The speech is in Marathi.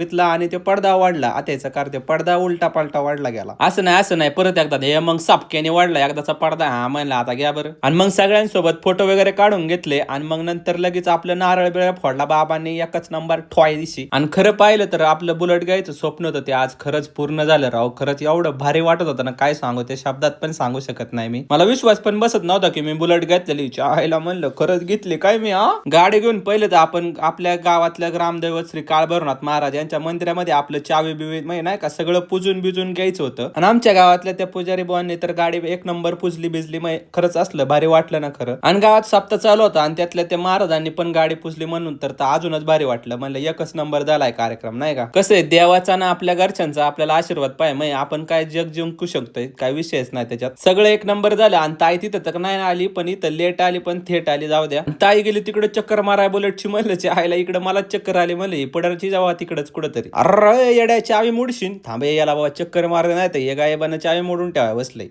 घेतला आणि ते पडदा वाढला. आत्याचा कार ते पडदा उलटा पालटा वाढला गेला. असं नाही परत एकदा हे मग सापक्याने वाढला एकदाचा पडदा. हा म्हणला आता घ्या बरं. आणि मग सगळ्यांसोबत फोटो वगैरे काढून घेतले आणि मग नंतर लगेच आपलं नारळ बिरळ फोडला बाबांनी एकच नंबर ठॉय दिशी. आणि खरं पाहिलं तर आपलं बुलेट घ्यायचं स्वप्न होतं ते आज खरंच पूर्ण झालं राव. खरंच एवढं भारी वाटत होतं ना, काय सांगू, ते शब्दात पण सांगू शकत नाही मी. मला विश्वास पण बसत नव्हता की मी बुलेट घेतलेली. चायला म्हणलं खरंच घेतली काय मी. गाडी घेऊन पहिले तर आपण आपल्या गावातल्या ग्रामदैवत श्री काळभैरवनाथ महाराज यांच्या मंदिरामध्ये आपलं चावी बिवी म्हणजे नाही का सगळं पूजून बिजून घ्यायचं होतं. आणि आमच्या गावातल्या त्या पुजारी बुवांनी तर गाडी एक नंबर पुजली बिजली. मग खरंच असलं भारी वाटलं ना खरं. आणि गावात सप्ताह चालू होता आणि त्यातल्या त्या महाराजांनी पण गाडी पुजली म्हणून तर अजूनच भारी वाटलं. म्हणलं एकच नंबर झालाय कार्यक्रम नाही का. कसं आहे देवाचा ना आपल्या घरच्यांचा आपल्याला आशीर्वाद पाहिजे. म्हणजे आपण काय जग जिंकू शकतोय, काय विषयच नाही त्याच्यात. सगळं एक नंबर झालं. आणि ताई तिथं तर नाही आली पण इथं लेट आली पण थेट आली. जाऊ द्या. ताई गेली तिकडे चक्कर माराय बुलेटची. म्हणलं आईला इकडे मला चक्कर आली. म्हणलं पडरची जावा तिकडच कुठंतरी. अरे येड्या चावी मोडशीन. थांबे याला बाबा चक्कर मारलं नाही तर हे गायबानं चावी मोडून ठेवा बसलंय.